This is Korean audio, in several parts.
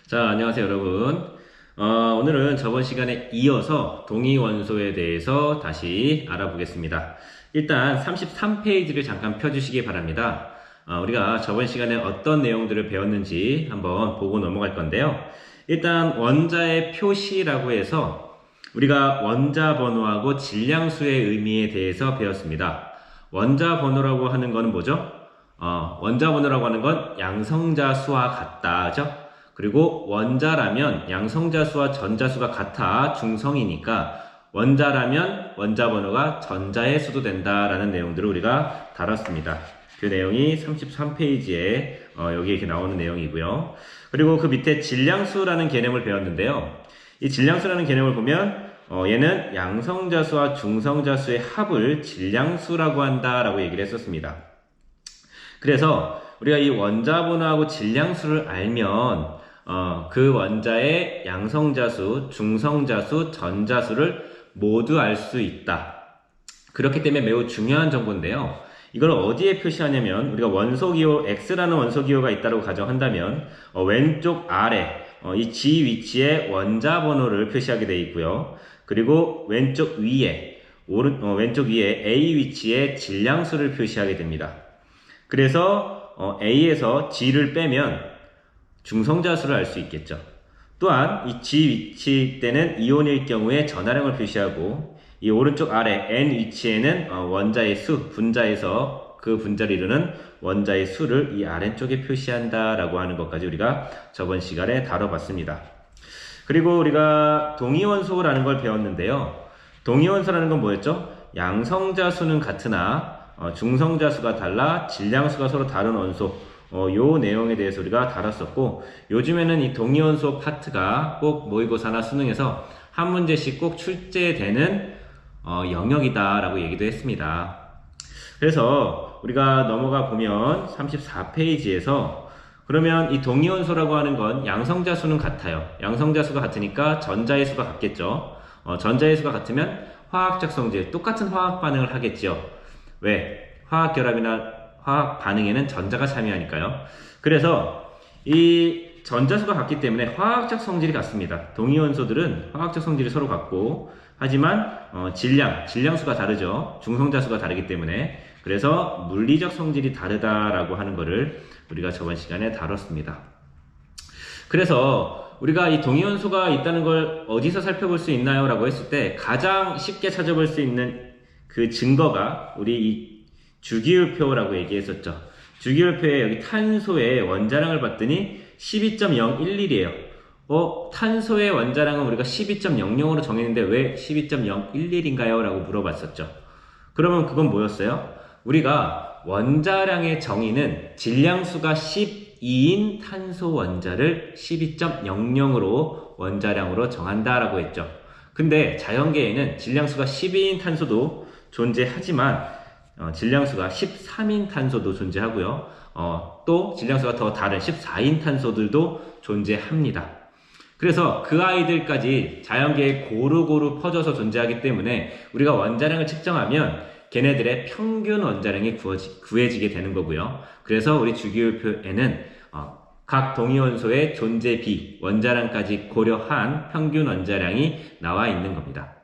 자, 안녕하세요, 여러분. 오늘은 저번 시간에 이어서 동위원소에 대해서 다시 알아보겠습니다. 일단 33페이지를 잠깐 펴주시기 바랍니다. 우리가 저번 시간에 어떤 내용들을 배웠는지 한번 보고 넘어갈 건데요. 일단 원자의 표시라고 해서 우리가 원자 번호하고 질량수의 의미에 대해서 배웠습니다. 원자 번호라고 하는 거는 뭐죠? 원자 번호라고 하는 건 양성자 수와 같다, 그죠? 그리고 원자라면 양성자수와 전자수가 같아 중성이니까 원자라면 원자 번호가 전자의 수도 된다라는 내용들을 우리가 다뤘습니다. 그 내용이 33페이지에 여기 이렇게 나오는 내용이고요. 그리고 그 밑에 질량수라는 개념을 배웠는데요. 이 질량수라는 개념을 보면 얘는 양성자수와 중성자수의 합을 질량수라고 한다라고 얘기를 했었습니다. 그래서 우리가 이 원자 번호하고 질량수를 알면 그 원자의 양성자수, 중성자수, 전자수를 모두 알 수 있다. 그렇기 때문에 매우 중요한 정보인데요. 이걸 어디에 표시하냐면 우리가 원소기호 X라는 원소기호가 있다고 가정한다면 왼쪽 아래 이 G 위치에 원자 번호를 표시하게 되어 있고요. 그리고 왼쪽 위에 A 위치에 질량수를 표시하게 됩니다. 그래서 A에서 G를 빼면 중성자수를 알 수 있겠죠. 또한 이 G 위치 때는 이온일 경우에 전하량을 표시하고 이 오른쪽 아래 N 위치에는 원자의 수, 분자에서 그 분자를 이루는 원자의 수를 이 아래쪽에 표시한다라고 하는 것까지 우리가 저번 시간에 다뤄봤습니다. 그리고 우리가 동위원소라는 걸 배웠는데요. 동위원소라는 건 뭐였죠? 양성자수는 같으나 중성자수가 달라 질량수가 서로 다른 원소 요 내용에 대해서 우리가 다뤘었고 요즘에는 이 동위원소 파트가 꼭 모의고사나 수능에서 한 문제씩 꼭 출제되는 영역이다 라고 얘기도 했습니다. 그래서 우리가 넘어가 보면 34페이지에서 그러면 이 동위원소라고 하는 건 양성자수는 같아요. 양성자수가 같으니까 전자의 수가 같겠죠. 전자의 수가 같으면 화학적 성질, 똑같은 화학 반응을 하겠죠. 왜? 화학 결합이나 화학 반응에는 전자가 참여하니까요. 그래서 이 전자수가 같기 때문에 화학적 성질이 같습니다. 동위원소들은 화학적 성질이 서로 같고 하지만 질량수가 다르죠. 중성자수가 다르기 때문에 그래서 물리적 성질이 다르다라고 하는 것을 우리가 저번 시간에 다뤘습니다. 그래서 우리가 이 동위원소가 있다는 걸 어디서 살펴볼 수 있나요? 라고 했을 때 가장 쉽게 찾아볼 수 있는 그 증거가 우리 이 주기율표라고 얘기했었죠. 주기율표에 여기 탄소의 원자량을 봤더니 12.011이에요. 탄소의 원자량은 우리가 12.00으로 정했는데 왜 12.011인가요? 라고 물어봤었죠. 그러면 그건 뭐였어요? 우리가 원자량의 정의는 질량수가 12인 탄소 원자를 12.00으로 원자량으로 정한다라고 했죠. 근데 자연계에는 질량수가 12인 탄소도 존재하지만 질량수가 13인 탄소도 존재하고요. 또 질량수가 더 다른 14인 탄소들도 존재합니다. 그래서 그 아이들까지 자연계에 고루고루 퍼져서 존재하기 때문에 우리가 원자량을 측정하면 걔네들의 평균 원자량이 구해지게 되는 거고요. 그래서 우리 주기율표에는 각 동위원소의 존재 원자량까지 고려한 평균 원자량이 나와 있는 겁니다.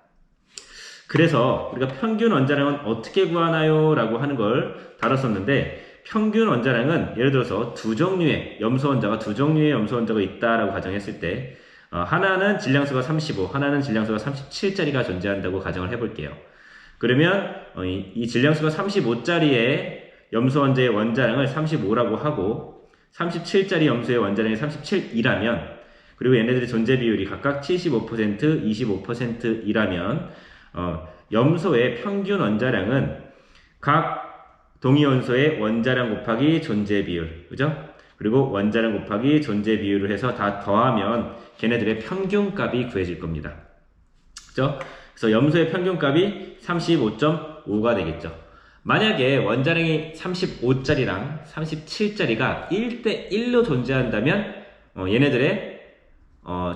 그래서 우리가 평균 원자량은 어떻게 구하나요? 라고 하는 걸 다뤘었는데 평균 원자량은 예를 들어서 두 종류의 염소원자가 있다라고 가정했을 때 하나는 질량수가 35, 하나는 질량수가 37짜리가 존재한다고 가정을 해볼게요. 그러면 이 질량수가 35짜리의 염소원자의 원자량을 35라고 하고 37짜리 염소의 원자량이 37이라면 그리고 얘네들의 존재 비율이 각각 75%, 25%이라면 염소의 평균 원자량은 각 동위원소의 원자량 곱하기 존재 비율, 그죠? 그리고 원자량 곱하기 존재 비율을 해서 다 더하면 걔네들의 평균값이 구해질 겁니다. 그죠? 그래서 염소의 평균값이 35.5가 되겠죠. 만약에 원자량이 35짜리랑 37짜리가 1대1로 존재한다면 얘네들의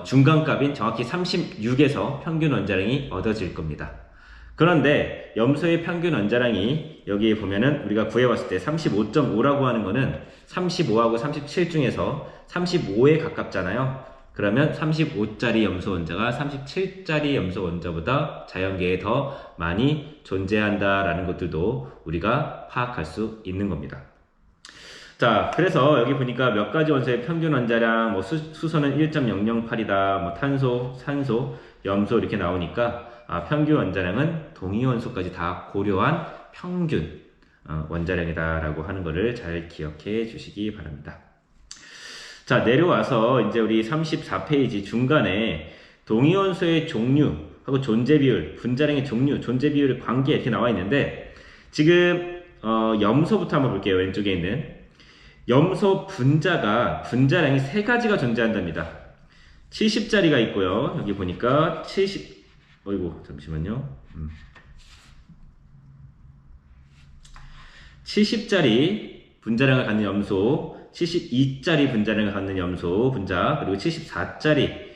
중간값인 정확히 36에서 평균 원자량이 얻어질 겁니다. 그런데 염소의 평균 원자량이 여기에 보면은 우리가 구해봤을 때 35.5라고 하는 거는 35하고 37 중에서 35에 가깝잖아요. 그러면 35짜리 염소 원자가 37짜리 염소 원자보다 자연계에 더 많이 존재한다라는 것들도 우리가 파악할 수 있는 겁니다. 자, 그래서 여기 보니까 몇 가지 원소의 평균 원자량, 뭐 수소는 1.008이다, 뭐 탄소, 산소, 염소 이렇게 나오니까 평균 원자량은 동위 원소까지 다 고려한 평균 원자량이다라고 하는 것을 잘 기억해 주시기 바랍니다. 자, 내려와서 이제 우리 34페이지 중간에 동위 원소의 종류하고 존재 비율, 분자량의 종류, 존재 비율의 관계 이렇게 나와 있는데 지금 염소부터 한번 볼게요. 왼쪽에 있는 염소 분자량이 세 가지가 존재한답니다. 70짜리가 있고요. 여기 보니까 70짜리 분자량을 갖는 염소, 72짜리 분자량을 갖는 염소 분자, 그리고 74짜리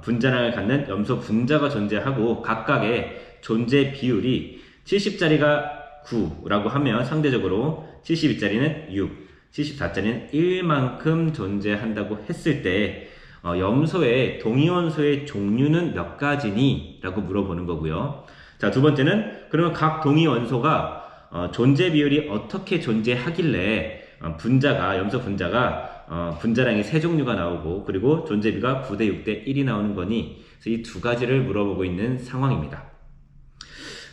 분자량을 갖는 염소 분자가 존재하고 각각의 존재 비율이 70짜리가 9라고 하면 상대적으로 72짜리는 6, 74짜리는 1만큼 존재한다고 했을 때 염소의 동위원소의 종류는 몇 가지니? 라고 물어보는 거고요. 자, 두 번째는 그러면 각 동위원소가 존재 비율이 어떻게 존재하길래 염소 분자가 분자량이 세 종류가 나오고 그리고 존재비가 9대 6대 1이 나오는 거니? 그래서 이 두 가지를 물어보고 있는 상황입니다.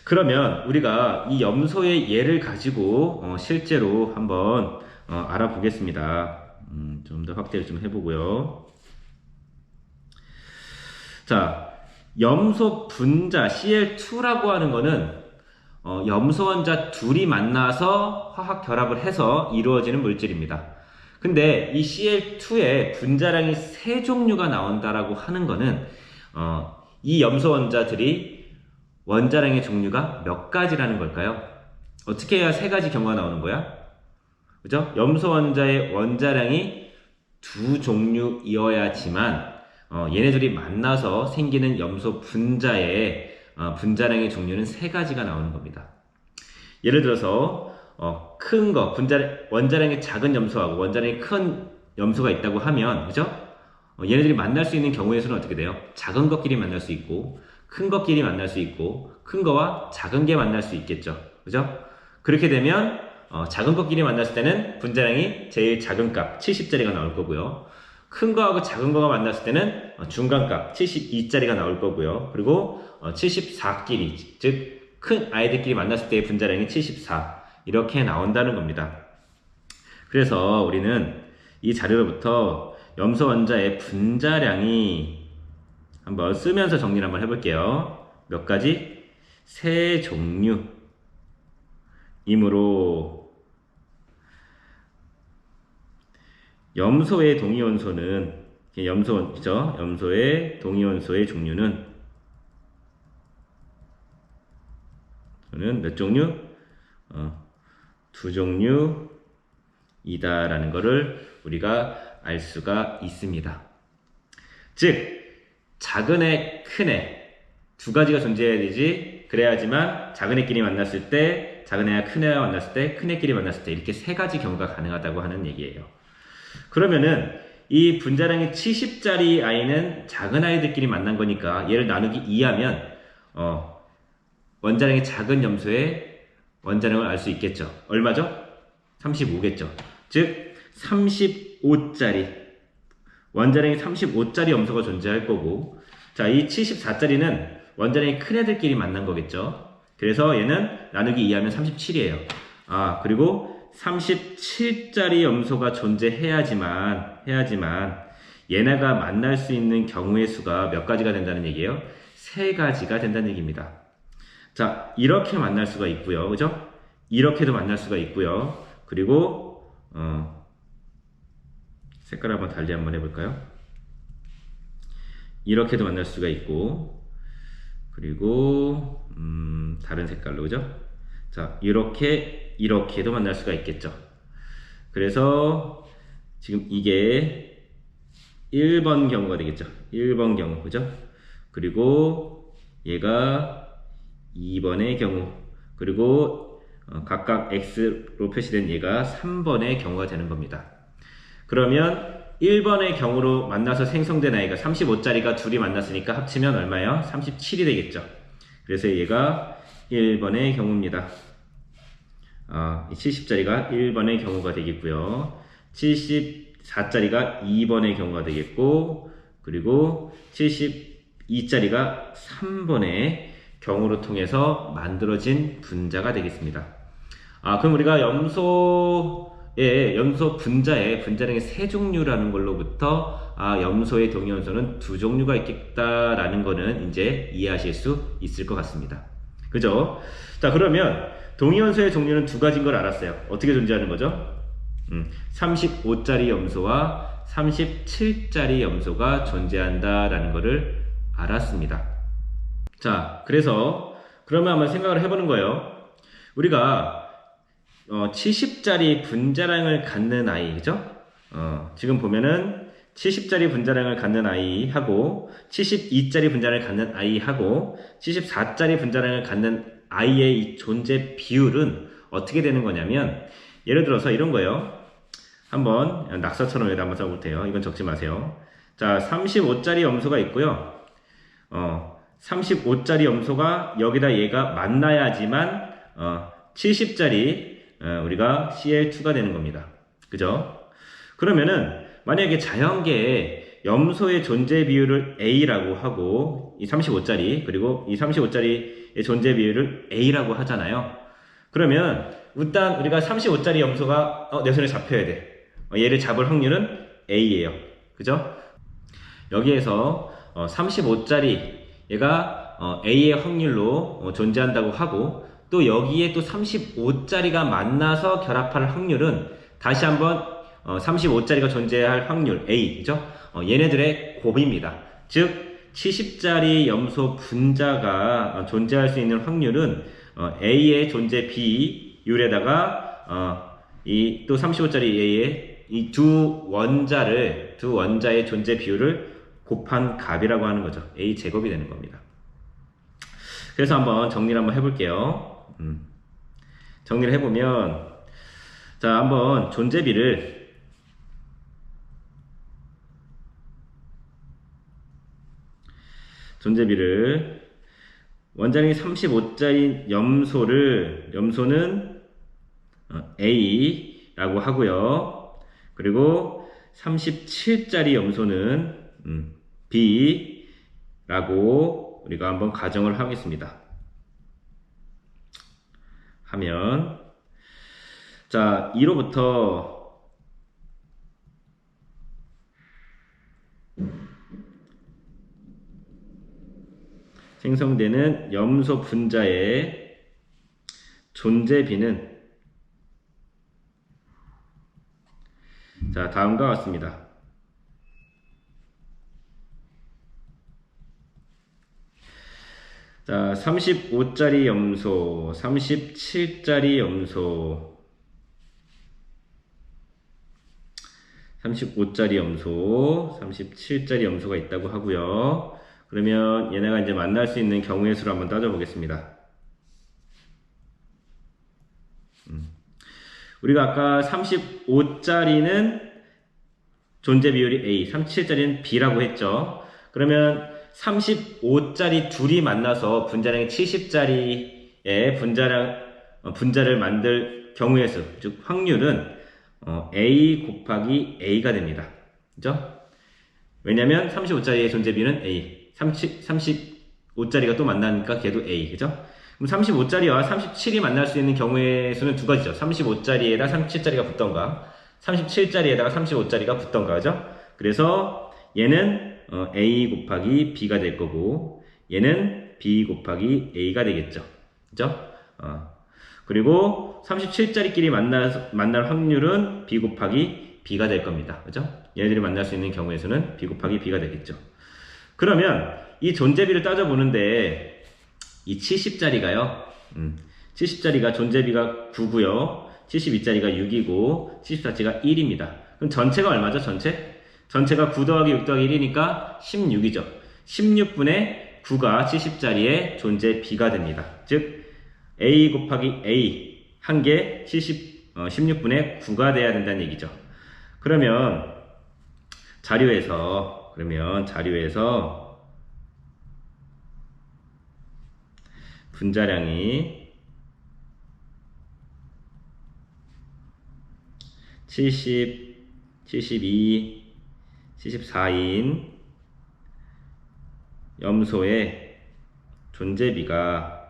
그러면 우리가 이 염소의 예를 가지고 실제로 한번 알아보겠습니다. 좀 더 확대를 좀 해보고요. 자, 염소 분자 Cl2라고 하는 거는 염소 원자 둘이 만나서 화학 결합을 해서 이루어지는 물질입니다. 근데 이 Cl2의 분자량이 세 종류가 나온다라고 하는 거는 이 염소 원자들이 원자량의 종류가 몇 가지라는 걸까요? 어떻게 해야 세 가지 경우가 나오는 거야? 그죠? 염소 원자의 원자량이 두 종류이어야지만 얘네들이 만나서 생기는 염소 분자의 분자량의 종류는 세 가지가 나오는 겁니다. 예를 들어서 큰 거, 원자량이 작은 염소하고 원자량이 큰 염소가 있다고 하면, 그죠? 얘네들이 만날 수 있는 경우의 수는 어떻게 돼요? 작은 것끼리 만날 수 있고 큰 것끼리 만날 수 있고 큰 거와 작은 게 만날 수 있겠죠. 그죠? 그렇게 되면 작은 것끼리 만났을 때는 분자량이 제일 작은 값 70짜리가 나올 거고요. 큰 거하고 작은 거가 만났을 때는 중간값 72짜리가 나올 거고요. 그리고 74끼리, 즉 큰 아이들끼리 만났을 때의 분자량이 74 이렇게 나온다는 겁니다. 그래서 우리는 이 자료로부터 염소 원자의 분자량이 한번 쓰면서 정리를 한번 해볼게요. 몇 가지? 세 종류이므로 염소의 동위원소는 염소의 동위원소의 종류는 몇 종류? 두 종류이다라는 것을 우리가 알 수가 있습니다. 즉 작은 애, 큰 애 두 가지가 존재해야 되지. 그래야지만 작은 애끼리 만났을 때, 작은 애와 큰 애와 만났을 때, 큰 애끼리 만났을 때 이렇게 세 가지 경우가 가능하다고 하는 얘기예요. 그러면은 이 분자량이 70짜리 아이는 작은 아이들끼리 만난 거니까 얘를 나누기 2하면 원자량이 작은 염소의 원자량을 알 수 있겠죠. 얼마죠? 35겠죠. 즉 35짜리 원자량이 35짜리 염소가 존재할 거고, 자, 이 74짜리는 원자량이 큰 애들끼리 만난 거겠죠. 그래서 얘는 나누기 2하면 37이에요. 그리고 37짜리 염소가 존재해야지만 얘네가 만날 수 있는 경우의 수가 몇 가지가 된다는 얘기예요? 세 가지가 된다는 얘기입니다. 자, 이렇게 만날 수가 있고요. 그죠? 이렇게도 만날 수가 있고요. 그리고 색깔 한번 달리 한번 해볼까요? 이렇게도 만날 수가 있고, 그리고 다른 색깔로, 그죠? 자, 이렇게도 만날 수가 있겠죠. 그래서 지금 이게 1번 경우가 되겠죠. 1번 경우, 그죠? 그리고 얘가 2번의 경우, 그리고 각각 X로 표시된 얘가 3번의 경우가 되는 겁니다. 그러면 1번의 경우로 만나서 생성된 아이가 35짜리가 둘이 만났으니까 합치면 얼마예요? 37이 되겠죠. 그래서 얘가 1번의 경우입니다. 70짜리가 1번의 경우가 되겠고요. 74짜리가 2번의 경우가 되겠고, 그리고 72짜리가 3번의 경우로 통해서 만들어진 분자가 되겠습니다. 그럼 우리가 염소 분자의 분자량이 세 종류라는 걸로부터 염소의 동위원소는 두 종류가 있겠다라는 거는 이제 이해하실 수 있을 것 같습니다. 그죠? 자, 그러면 동위원소의 종류는 두 가지인 걸 알았어요. 어떻게 존재하는 거죠? 35짜리 염소와 37짜리 염소가 존재한다라는 것을 알았습니다. 자, 그래서 그러면 한번 생각을 해보는 거예요. 우리가 70짜리 분자량을 갖는 아이, 그죠? 지금 보면은 70짜리 분자량을 갖는 아이하고 72짜리 분자량을 갖는 아이하고 74짜리 분자량을 갖는 아이의 이 존재 비율은 어떻게 되는 거냐면, 예를 들어서 이런 거예요. 한번 낙서처럼 여기다 한번 써볼게요. 이건 적지 마세요. 자, 35짜리 염소가 있고요. 35짜리 염소가 여기다 얘가 만나야지만 70짜리 우리가 CL2가 되는 겁니다. 그죠? 그러면은 만약에 자연계에 염소의 존재 비율을 A라고 하고 이 35짜리 그리고 이 35짜리의 존재 비율을 A라고 하잖아요. 그러면 일단 우리가 35짜리 염소가 내 손에 잡혀야 돼. 얘를 잡을 확률은 A예요. 그죠? 여기에서 35짜리 얘가 A의 확률로 존재한다고 하고, 또 여기에 또 35짜리가 만나서 결합할 확률은 다시 한번 35짜리가 존재할 확률 A, 그죠? 얘네들의 곱입니다. 즉 70짜리 염소 분자가 존재할 수 있는 확률은 A의 존재 비율에다가 이 또 35짜리 A의 이 두 원자의 존재 비율을 곱한 값이라고 하는 거죠. A 제곱이 되는 겁니다. 그래서 한번 정리를 한번 해볼게요. 정리를 해보면, 자, 한번 존재비를 원자량이 35짜리 염소는 A라고 하고요. 그리고 37짜리 염소는 B라고 우리가 한번 가정을 하겠습니다. 하면, 자, 이로부터 생성되는 염소 분자의 존재비는 자, 다음과 같습니다. 자, 35짜리 염소, 37짜리 염소, 35짜리 염소, 37짜리 염소가 있다고 하고요. 그러면 얘네가 이제 만날 수 있는 경우의 수를 한번 따져보겠습니다. 우리가 아까 35짜리는 존재 비율이 A, 37짜리는 B라고 했죠. 그러면 35짜리 둘이 만나서 분자량이 70짜리의 분자를 만들 경우의 수, 즉 확률은 A 곱하기 A가 됩니다. 그죠? 왜냐면 35짜리의 존재 비율은 A, 35짜리가 또 만나니까 걔도 A, 그죠? 그럼 35짜리와 37이 만날 수 있는 경우의 수는 두 가지죠. 35짜리에다 37짜리가 붙던가, 37짜리에다가 35짜리가 붙던가, 그죠? 그래서 얘는 A 곱하기 B가 될 거고, 얘는 B 곱하기 A가 되겠죠. 그죠? 그리고 37짜리끼리 만날 확률은 B 곱하기 B가 될 겁니다. 그죠? 얘네들이 만날 수 있는 경우의 수는 B 곱하기 B가 되겠죠. 그러면 이 존재비를 따져보는데, 이 70짜리가요, 70짜리가 존재비가 9고요, 72짜리가 6이고, 74짜리가 1입니다. 그럼 전체가 얼마죠? 전체가 9 더하기 6 더하기 1이니까 16이죠. 16분의 9가 70짜리의 존재비가 됩니다. 즉, A 곱하기 A 한 개 16분의 9가 돼야 된다는 얘기죠. 그러면 그러면 자료에서 분자량이 70, 72, 74인 염소의 존재비가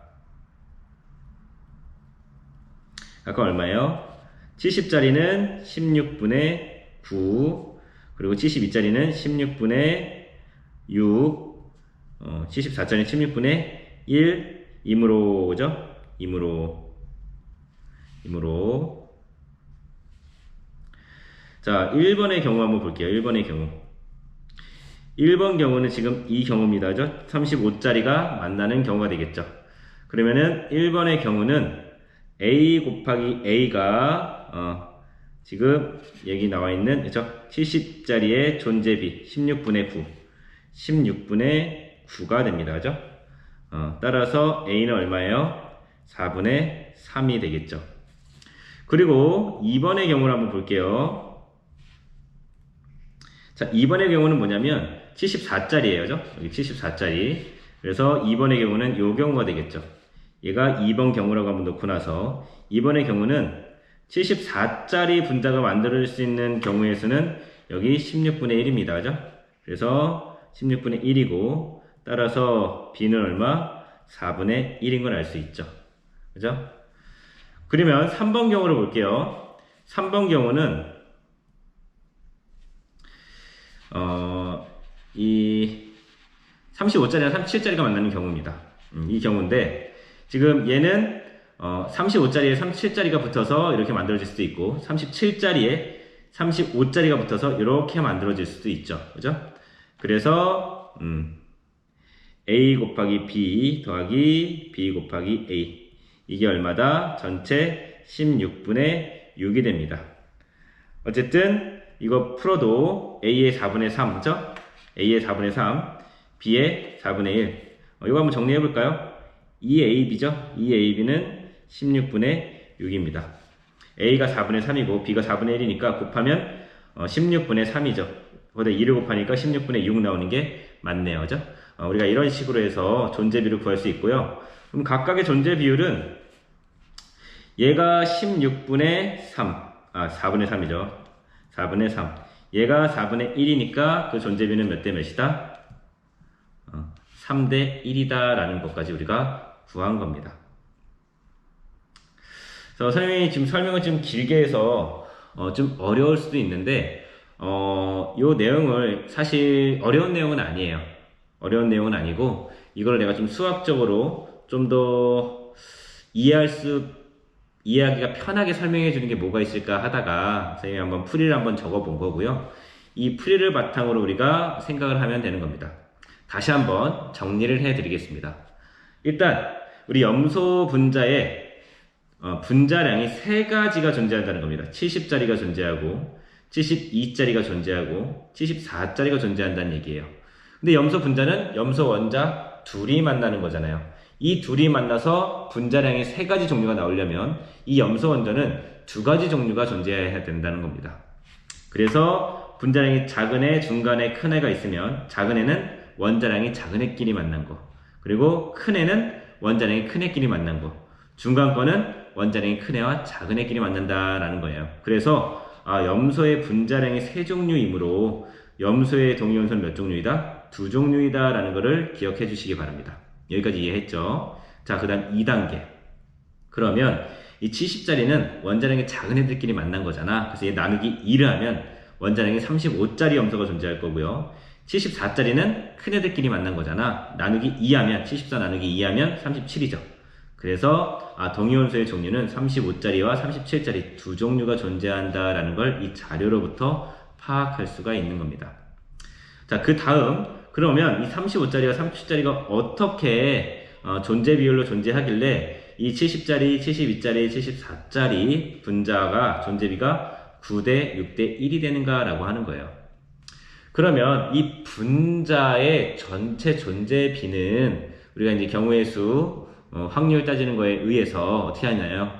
아까 얼마예요? 70짜리는 16분의 9, 그리고 72짜리는 16분의 6, 74짜리는 16분의 1, 임으로, 그죠? 임으로. 자, 1번의 경우 한번 볼게요. 1번의 경우. 1번 경우는 지금 이 경우입니다. 그죠? 35짜리가 만나는 경우가 되겠죠. 그러면은 1번의 경우는 A 곱하기 A가 지금 여기 나와 있는, 그죠? 70짜리의 존재비 16분의 9, 16분의 9가 됩니다. 그죠? 따라서 A는 얼마예요? 4분의 3이 되겠죠. 그리고 2번의 경우를 한번 볼게요. 자, 2번의 경우는 뭐냐면 74짜리예요. 그죠? 여기 74짜리. 그래서 2번의 경우는 요 경우가 되겠죠. 얘가 2번 경우라고 한번 놓고 나서 2번의 경우는 74짜리 분자가 만들어질 수 있는 경우에서는 여기 16분의 1입니다. 그죠? 그래서 16분의 1이고 따라서 B는 얼마? 4분의 1인 걸 알 수 있죠. 그죠? 그러면 3번 경우를 볼게요. 3번 경우는 이 35짜리랑 37짜리가 만나는 경우입니다. 이 경우인데 지금 얘는 35짜리에 37짜리가 붙어서 이렇게 만들어질 수도 있고 37짜리에 35짜리가 붙어서 이렇게 만들어질 수도 있죠. 그죠? 그래서 A 곱하기 B 더하기 B 곱하기 A, 이게 얼마다? 전체 16분의 6이 됩니다. 어쨌든 이거 풀어도 A의 4분의 3, 그죠? A의 4분의 3, B의 4분의 1. 이거 한번 정리해 볼까요? 2AB죠? 2AB는 16분의 6입니다. A가 4분의 3이고 B가 4분의 1이니까 곱하면 16분의 3이죠. 거기다 2를 곱하니까 16분의 6 나오는 게 맞네요. 그죠? 우리가 이런 식으로 해서 존재비를 구할 수 있고요. 그럼 각각의 존재 비율은 얘가 16분의 3, 4분의 3이죠. 4분의 3. 얘가 4분의 1이니까 그 존재비는 몇 대 몇이다? 3대 1이다 라는 것까지 우리가 구한 겁니다. 그래서 선생님이 지금 설명을 좀 길게 해서 좀 어려울 수도 있는데 요 내용을 사실 어려운 내용은 아니에요. 어려운 내용은 아니고 이걸 내가 좀 수학적으로 좀 더 이해하기가 편하게 설명해 주는 게 뭐가 있을까 하다가 선생님이 한번 풀이를 한번 적어 본 거고요. 이 풀이를 바탕으로 우리가 생각을 하면 되는 겁니다. 다시 한번 정리를 해 드리겠습니다. 일단 우리 염소 분자에 분자량이 세 가지가 존재한다는 겁니다. 70짜리가 존재하고 72짜리가 존재하고 74짜리가 존재한다는 얘기예요. 근데 염소 분자는 염소 원자 둘이 만나는 거잖아요. 이 둘이 만나서 분자량이 세 가지 종류가 나오려면 이 염소 원자는 두 가지 종류가 존재해야 된다는 겁니다. 그래서 분자량이 작은 애, 중간 애, 큰 애가 있으면 작은 애는 원자량이 작은 애끼리 만난 거, 그리고 큰 애는 원자량이 큰 애끼리 만난 거, 중간 거는 원자량이 큰 애와 작은 애끼리 만난다라는 거예요. 그래서 염소의 분자량이 세 종류이므로 염소의 동위원소는 몇 종류이다? 두 종류이다 라는 것을 기억해 주시기 바랍니다. 여기까지 이해했죠? 자, 그 다음 2단계. 그러면 이 70짜리는 원자량이 작은 애들끼리 만난 거잖아. 그래서 얘 나누기 2를 하면 원자량이 35짜리 염소가 존재할 거고요. 74짜리는 큰 애들끼리 만난 거잖아. 나누기 2하면 74 나누기 2하면 37이죠. 그래서 동위원소의 종류는 35짜리와 37짜리 두 종류가 존재한다라는 걸 이 자료로부터 파악할 수가 있는 겁니다. 자, 그 다음 그러면 이 35짜리와 37짜리가 어떻게 존재 비율로 존재하길래 이 70짜리, 72짜리, 74짜리 분자가 존재비가 9대 6대 1이 되는가 라고 하는 거예요. 그러면 이 분자의 전체 존재비는 우리가 이제 경우의 수, 확률 따지는 거에 의해서 어떻게 하냐요?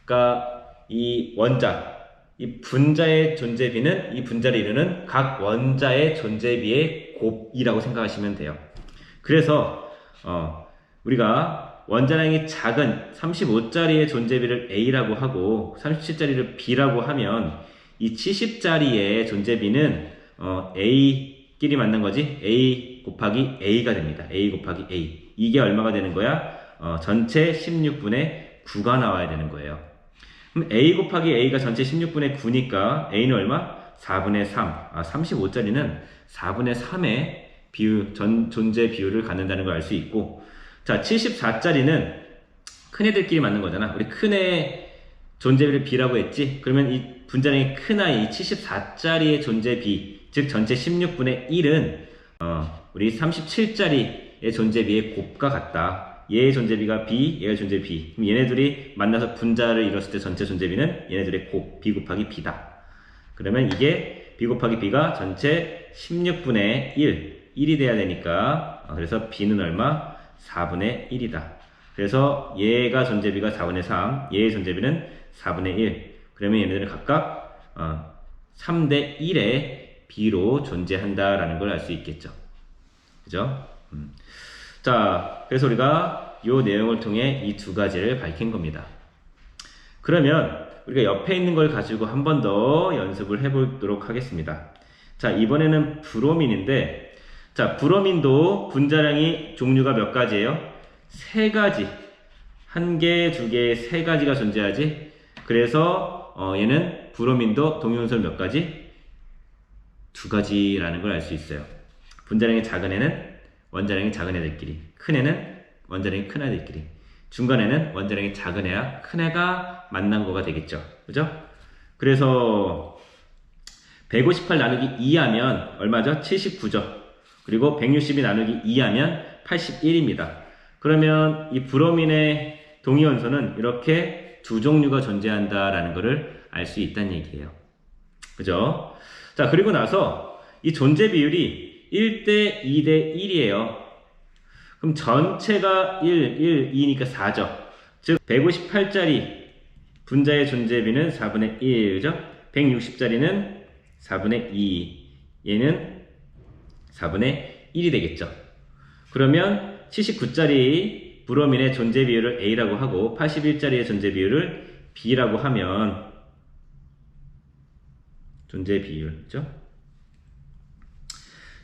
그러니까 이 원자, 이 분자의 존재비는 이 분자를 이루는 각 원자의 존재비의 곱이라고 생각하시면 돼요. 그래서 우리가 원자량이 작은 35짜리의 존재비를 A라고 하고 37짜리를 B라고 하면 이 70짜리의 존재비는 A끼리 만난 거지 A 곱하기 A가 됩니다. A 곱하기 A. 이게 얼마가 되는 거야? 전체 16분의 9가 나와야 되는 거예요. 그럼 A 곱하기 A가 전체 16분의 9니까 A는 얼마? 4분의 3. 35짜리는 4분의 3의 비율, 존재 비율을 갖는다는 걸 알 수 있고, 자, 74짜리는 큰 애들끼리 맞는 거잖아. 우리 큰 애 존재비를 B라고 했지? 그러면 이 분자량이 큰 아이 74짜리의 존재비, 즉 전체 16분의 1은 우리 37짜리의 존재비의 곱과 같다. 얘의 존재비가 B, 얘의 존재비 B. 그럼 얘네들이 만나서 분자를 이뤘을 때 전체 존재비는 얘네들의 곱, B 곱하기 B다. 그러면 이게 B 곱하기 B가 전체 16분의 1이 돼야 되니까 그래서 B는 얼마? 4분의 1이다. 그래서 얘가 존재비가 4분의 3, 얘의 존재비는 4분의 1. 그러면 얘네들은 각각 3대 1의 B로 존재한다라는 걸 알 수 있겠죠. 그죠? 자, 그래서 우리가 이 내용을 통해 이 두 가지를 밝힌 겁니다. 그러면 우리가 옆에 있는 걸 가지고 한 번 더 연습을 해보도록 하겠습니다. 자, 이번에는 브로민인데, 자, 브로민도 분자량이 종류가 몇 가지예요? 세 가지. 한 개, 두 개, 세 가지가 존재하지. 그래서 얘는 브로민도 동위원소를 몇 가지? 두 가지라는 걸 알 수 있어요. 분자량이 작은 애는 원자량이 작은 애들끼리, 큰 애는 원자량이 큰 애들끼리, 중간에는 원자량이 작은 애야 큰 애가 만난 거가 되겠죠. 그죠? 그래서 158 나누기 2 하면 얼마죠? 79죠. 그리고 162 나누기 2 하면 81입니다. 그러면 이 브로민의 동위원소는 이렇게 두 종류가 존재한다라는 것을 알 수 있다는 얘기예요. 그죠? 자, 그리고 나서 이 존재 비율이 1대 2대 1이에요. 그럼 전체가 1, 2니까 4죠. 즉 158짜리 분자의 존재비는 4분의 1죠. 160짜리는 4분의 2. 얘는 4분의 1이 되겠죠. 그러면 79짜리 브로민의 존재 비율을 A라고 하고 81짜리의 존재 비율을 B라고 하면 존재 비율이죠.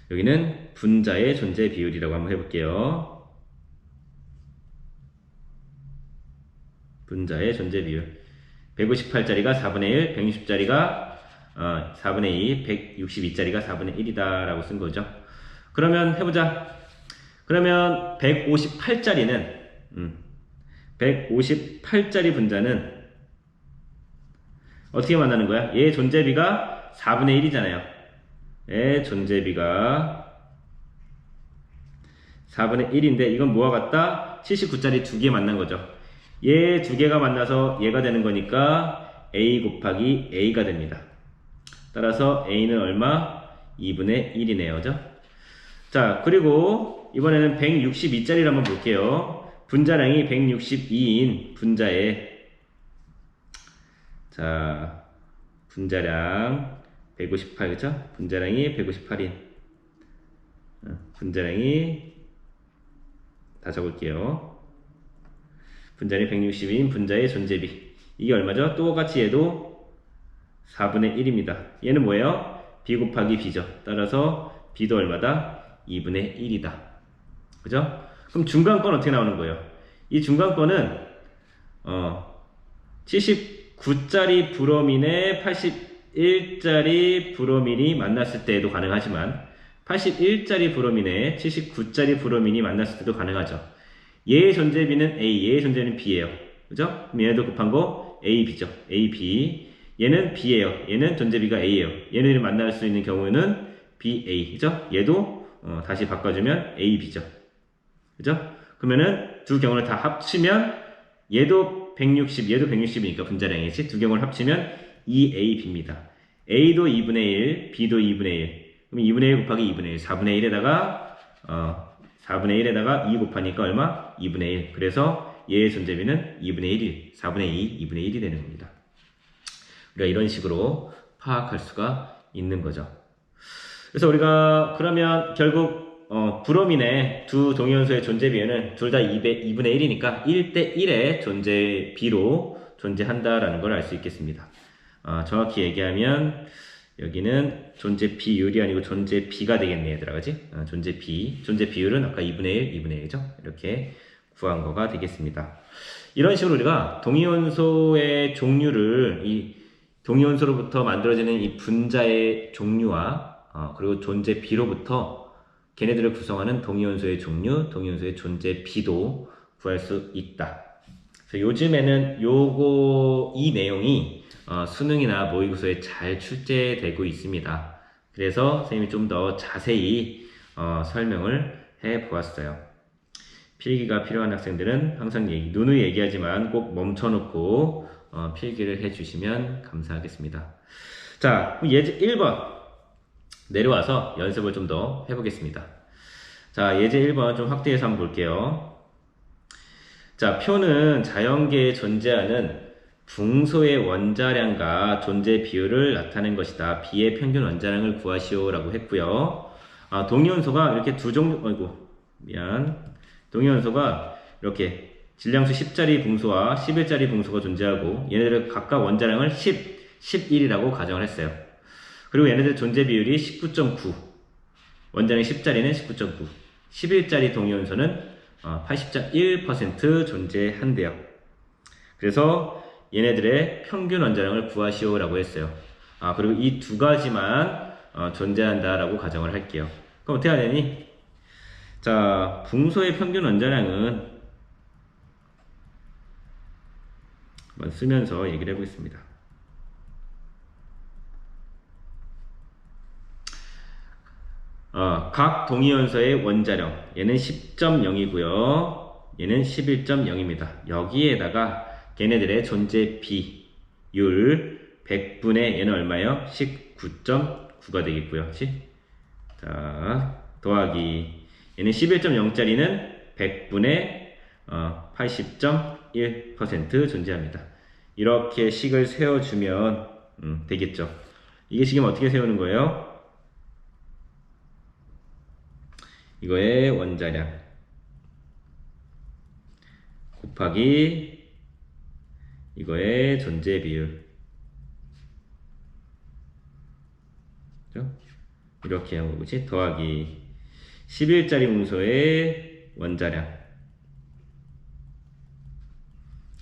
여기는 분자의 존재 비율이라고 한번 해볼게요. 분자의 존재 비율. 158짜리가 4분의 1, 160짜리가 4분의 2, 162짜리가 4분의 1이다 라고 쓴 거죠. 그러면 해보자. 그러면 158짜리는 158짜리 분자는 어떻게 만나는 거야? 얘의 존재비가 4분의 1이잖아요. 얘의 존재비가 4분의 1인데 이건 뭐와 같다? 79짜리 두 개 만난 거죠. 얘 두 개가 만나서 얘가 되는 거니까 A 곱하기 A가 됩니다. 따라서 A는 얼마? 2분의 1이네요. 그죠? 자, 그리고 이번에는 162짜리를 한번 볼게요. 분자량이 162인 분자에 자, 분자량 158, 그쵸? 분자량이 158인 분자량이 다 적을게요. 분자량이 160인 분자의 존재비 이게 얼마죠? 똑같이 얘도 4분의 1입니다. 얘는 뭐예요? B 곱하기 B죠. 따라서 B도 얼마다? 2분의 1이다. 그죠? 그럼 중간권 어떻게 나오는 거예요? 이 중간권은 79짜리 브로민에 81짜리 브로민이 만났을 때에도 가능하지만 81짜리 브로민에 79짜리 브로민이 만났을 때도 가능하죠. 얘의 존재비는 A, 얘의 존재비는 B예요. 그죠? 그럼 얘네도 곱한 거 A, B죠. A, B. 얘는 B예요. 얘는 존재비가 A예요. 얘네들이 만날 수 있는 경우는 B, A. 그죠? 얘도 다시 바꿔주면 A, B죠. 그죠? 그러면은 두 경우를 다 합치면 얘도 160, 얘도 160이니까 분자량이지. 두 경우를 합치면 2AB입니다. A도 2분의 1, B도 2분의 1. 그럼 2분의 1 곱하기 2분의 1. 4분의 1에다가 4분의 1에다가 2 곱하니까 얼마? 2분의 1. 그래서 얘의 존재비는 2분의 1이 4분의 2, 2분의 1이 되는 겁니다. 우리가 이런 식으로 파악할 수가 있는 거죠. 그래서 우리가 그러면 결국 브로민의 두 동위원소의 존재 비율은 둘 다 2분의 1이니까 1대 1의 존재 비로 존재한다라는 걸 알 수 있겠습니다. 정확히 얘기하면 여기는 존재 비율이 아니고 존재 비가 되겠네, 얘들아, 그지? 존재 비율은 아까 2분의 1, 2분의 1이죠? 이렇게 구한 거가 되겠습니다. 이런 식으로 우리가 동위원소의 종류를, 이 동위원소로부터 만들어지는 이 분자의 종류와 그리고 존재 비로부터 걔네들을 구성하는 동위원소의 종류, 동위원소의 존재 비도 구할 수 있다. 그래서 요즘에는 이 내용이 수능이나 모의고사에 잘 출제되고 있습니다. 그래서 선생님이 좀 더 자세히 설명을 해 보았어요. 필기가 필요한 학생들은 항상 누누이 얘기하지만 꼭 멈춰놓고 필기를 해주시면 감사하겠습니다. 자, 예제 1번 내려와서 연습을 좀 더 해보겠습니다. 자, 예제 1번 좀 확대해서 한번 볼게요. 자, 표는 자연계에 존재하는 붕소의 원자량과 존재 비율을 나타낸 것이다. B의 평균 원자량을 구하시오 라고 했고요. 동위원소가 이렇게 두 종류, 동위원소가 이렇게 질량수 10짜리 붕소와 11짜리 붕소가 존재하고 얘네들의 각각 원자량을 10, 11이라고 가정을 했어요. 그리고 얘네들 존재 비율이 19.9, 원자량 10짜리는 19.9, 11짜리 동위원소는 80.1% 존재한대요. 그래서 얘네들의 평균 원자량을 구하시오 라고 했어요. 그리고 이 두 가지만 존재한다 라고 가정을 할게요. 그럼 어떻게 하냐니? 자, 붕소의 평균 원자량은 한번 쓰면서 얘기를 해보겠습니다. 각 동위원소의 원자량, 얘는 10.0이고요. 얘는 11.0입니다. 여기에다가 걔네들의 존재 비율 100분의 얘는 얼마예요? 19.9가 되겠고요. 그치? 자, 더하기 얘는 11.0짜리는 100분의 80.1% 존재합니다. 이렇게 식을 세워주면 되겠죠. 이게 지금 어떻게 세우는 거예요? 이거의 원자량 곱하기 이거의 존재 비율, 그렇죠? 이렇게 하는 거지. 더하기 11짜리 붕소의 원자량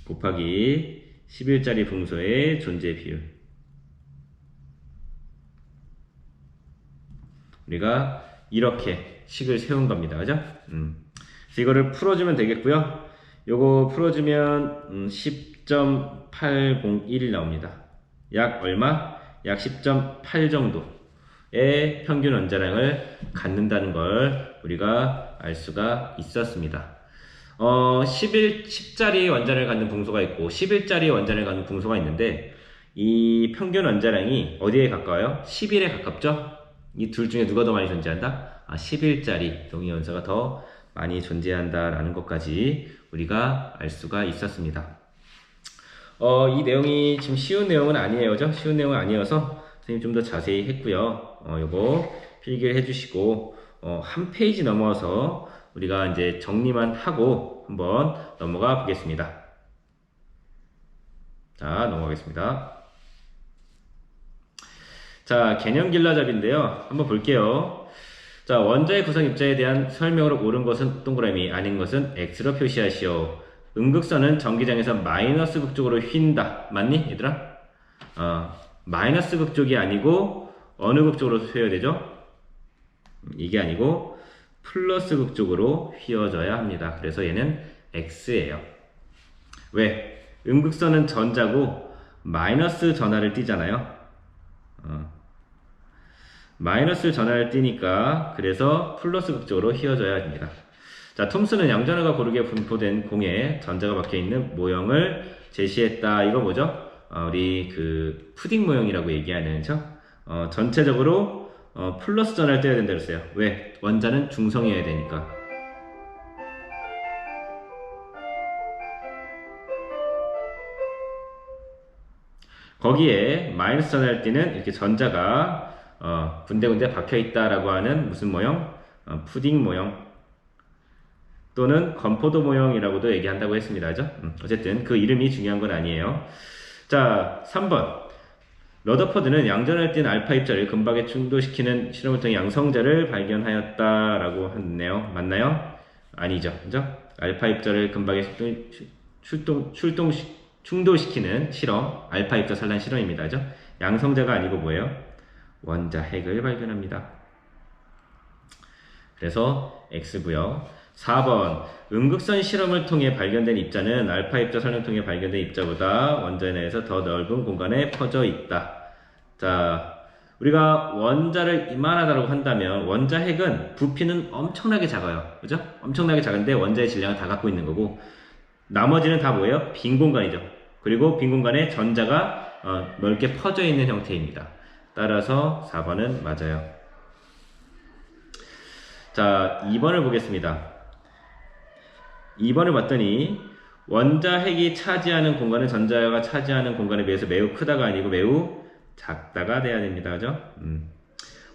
곱하기 11짜리 붕소의 존재 비율. 우리가 이렇게 식을 세운 겁니다. 그죠? 그래서 이거를 풀어주면 되겠고요. 요거 풀어주면 10.801이 나옵니다. 약 얼마? 약 10.8 정도의 평균 원자량을 갖는다는 걸 우리가 알 수가 있었습니다. 10짜리 원자량을 갖는 붕소가 있고 11짜리 원자량을 갖는 붕소가 있는데 이 평균 원자량이 어디에 가까워요? 11에 가깝죠? 이 둘 중에 누가 더 많이 존재한다? 11짜리 동위원소가 더 많이 존재한다라는 것까지 우리가 알 수가 있었습니다. 이 내용이 지금 쉬운 내용은 아니에요. 쉬운 내용은 아니어서 선생님 좀 더 자세히 했고요. 요거 필기를 해주시고 한 페이지 넘어서 우리가 이제 정리만 하고 한번 넘어가 보겠습니다. 자, 넘어가겠습니다. 자, 개념 길라잡인데요. 한번 볼게요. 자, 원자의 구성 입자에 대한 설명으로 옳은 것은 동그라미, 아닌 것은 X로 표시하시오. 음극선은 전기장에서 마이너스 극쪽으로 휜다. 맞니, 얘들아? 마이너스 극쪽이 아니고 어느 극쪽으로 휘어야 되죠? 이게 아니고 플러스 극쪽으로 휘어져야 합니다. 그래서 얘는 X예요. 왜? 음극선은 전자고 마이너스 전하를 띠잖아요. 마이너스 전하를 띠니까 그래서 플러스 극쪽으로 휘어져야 합니다. 자, 톰슨은 양전하가 고르게 분포된 공에 전자가 박혀있는 모형을 제시했다. 이거 뭐죠? 우리 그 푸딩 모형이라고 얘기하는 전체적으로 플러스 전하를 떼야 된다고 했어요. 왜? 원자는 중성이어야 되니까. 거기에 마이너스 전하를 띠는 이렇게 전자가 군데군데 박혀 있다라고 하는 무슨 모형? 푸딩 모형 또는 건포도 모형이라고도 얘기한다고 했습니다. 그죠? 어쨌든 그 이름이 중요한 건 아니에요. 자, 3번. 러더퍼드는 양전할 땐 알파 입자를 금박에 충돌시키는 실험을 통해 양성자를 발견하였다라고 했네요. 맞나요? 아니죠. 그죠? 알파 입자를 금박에 충돌시키는 실험, 알파 입자 산란 실험입니다. 그죠? 양성자가 아니고 뭐예요? 원자 핵을 발견합니다. 그래서 X고요. 4번. 음극선 실험을 통해 발견된 입자는 알파 입자 산란을 통해 발견된 입자보다 원자 내에서 더 넓은 공간에 퍼져 있다. 자, 우리가 원자를 이만하다고 한다면 원자 핵은 부피는 엄청나게 작아요. 그죠? 엄청나게 작은데 원자의 질량을 다 갖고 있는 거고 나머지는 다 뭐예요? 빈 공간이죠. 그리고 빈 공간에 전자가 넓게 퍼져 있는 형태입니다. 따라서 4번은 맞아요. 자, 2번을 보겠습니다. 2번을 봤더니 원자 핵이 차지하는 공간은 전자가 차지하는 공간에 비해서 매우 크다가 아니고 매우 작다가 돼야 됩니다. 그죠?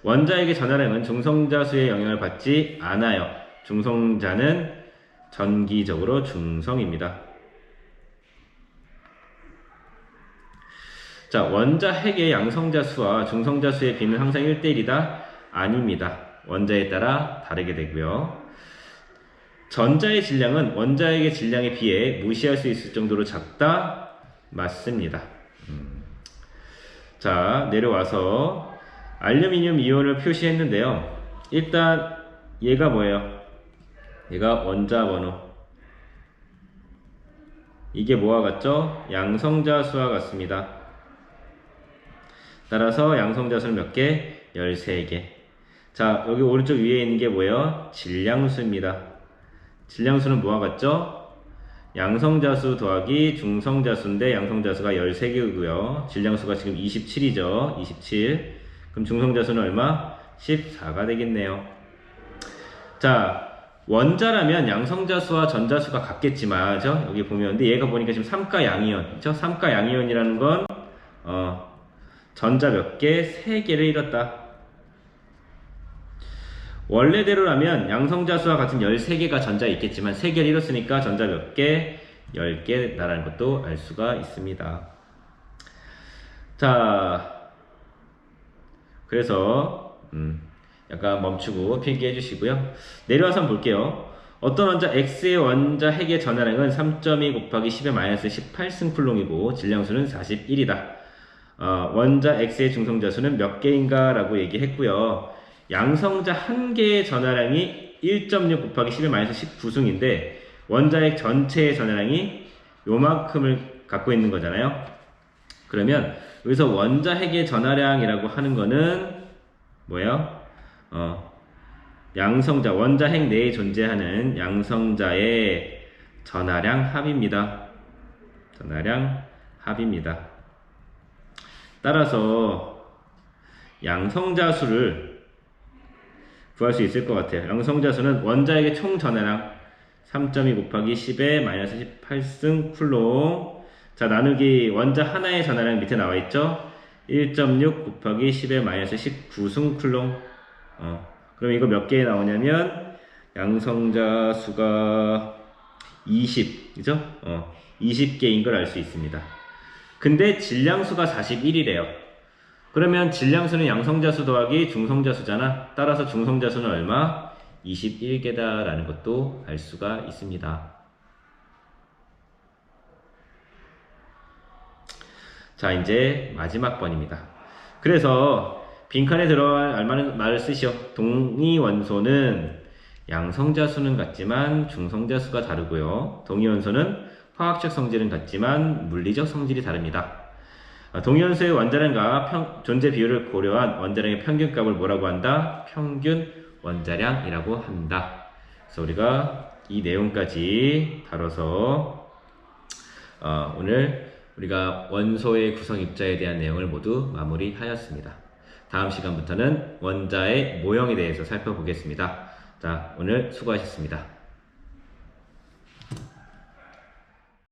원자핵의 전하량은 중성자 수의 영향을 받지 않아요. 중성자는 전기적으로 중성입니다. 자, 원자 핵의 양성자 수와 중성자 수의 비는 항상 1대1이다? 아닙니다. 원자에 따라 다르게 되고요. 전자의 질량은 원자핵의 질량에 비해 무시할 수 있을 정도로 작다? 맞습니다. 자, 내려와서 알루미늄 이온을 표시했는데요. 일단 얘가 뭐예요? 얘가 원자 번호. 이게 뭐와 같죠? 양성자 수와 같습니다. 따라서 양성자 수는 몇 개? 13개. 자, 여기 오른쪽 위에 있는 게 뭐예요? 질량수입니다. 질량수는 뭐와 같죠? 양성자수 더하기 중성자수인데 양성자수가 13개고요. 질량수가 지금 27이죠. 27. 그럼 중성자수는 얼마? 14가 되겠네요. 자, 원자라면 양성자수와 전자수가 같겠지만, 그죠? 여기 보면, 근데 얘가 보니까 지금 3가 양이온, 그죠? 3가 양이온이라는 건, 전자 몇 개? 3개를 잃었다. 원래대로라면 양성자수와 같은 13개가 전자에 있겠지만 3개를 잃었으니까 전자 몇 개? 10개다라는 것도 알 수가 있습니다. 자, 그래서 약간 멈추고 필기해 주시고요. 내려와서 한번 볼게요. 어떤 원자 X의 원자 핵의 전하량은 3.2 곱하기 10의 마이너스 18승 쿨롱이고 질량수는 41이다. 원자 X의 중성자수는 몇 개인가 라고 얘기했고요. 양성자 한 개의 전하량이 1.6 곱하기 10의 마이너스 19승인데 원자핵 전체의 전하량이 요만큼을 갖고 있는 거잖아요. 그러면 여기서 원자핵의 전하량이라고 하는 거는 뭐예요? 양성자, 원자핵 내에 존재하는 양성자의 전하량 합입니다. 전하량 합입니다. 따라서 양성자 수를 구할 수 있을 것 같아요. 양성자 수는 원자핵의 총 전하량 3.2 곱하기 10의 마이너스 18승 쿨롱. 자, 나누기 원자 하나의 전하량 밑에 나와 있죠? 1.6 곱하기 10의 마이너스 19승 쿨롱. 그럼 이거 몇 개 나오냐면 양성자 수가 20, 그죠? 20개인 걸 알 수 있습니다. 근데 질량수가 41이래요. 그러면 질량수는 양성자수 더하기 중성자수잖아. 따라서 중성자수는 얼마? 21개다 라는 것도 알 수가 있습니다. 자, 이제 마지막 번입니다. 그래서 빈칸에 들어갈 알맞은 말을 쓰시오. 동위원소는 양성자수는 같지만 중성자수가 다르고요. 동위원소는 화학적 성질은 같지만 물리적 성질이 다릅니다. 동위원소의 원자량과 존재 비율을 고려한 원자량의 평균값을 뭐라고 한다? 평균 원자량이라고 한다. 그래서 우리가 이 내용까지 다뤄서 오늘 우리가 원소의 구성 입자에 대한 내용을 모두 마무리하였습니다. 다음 시간부터는 원자의 모형에 대해서 살펴보겠습니다. 자, 오늘 수고하셨습니다.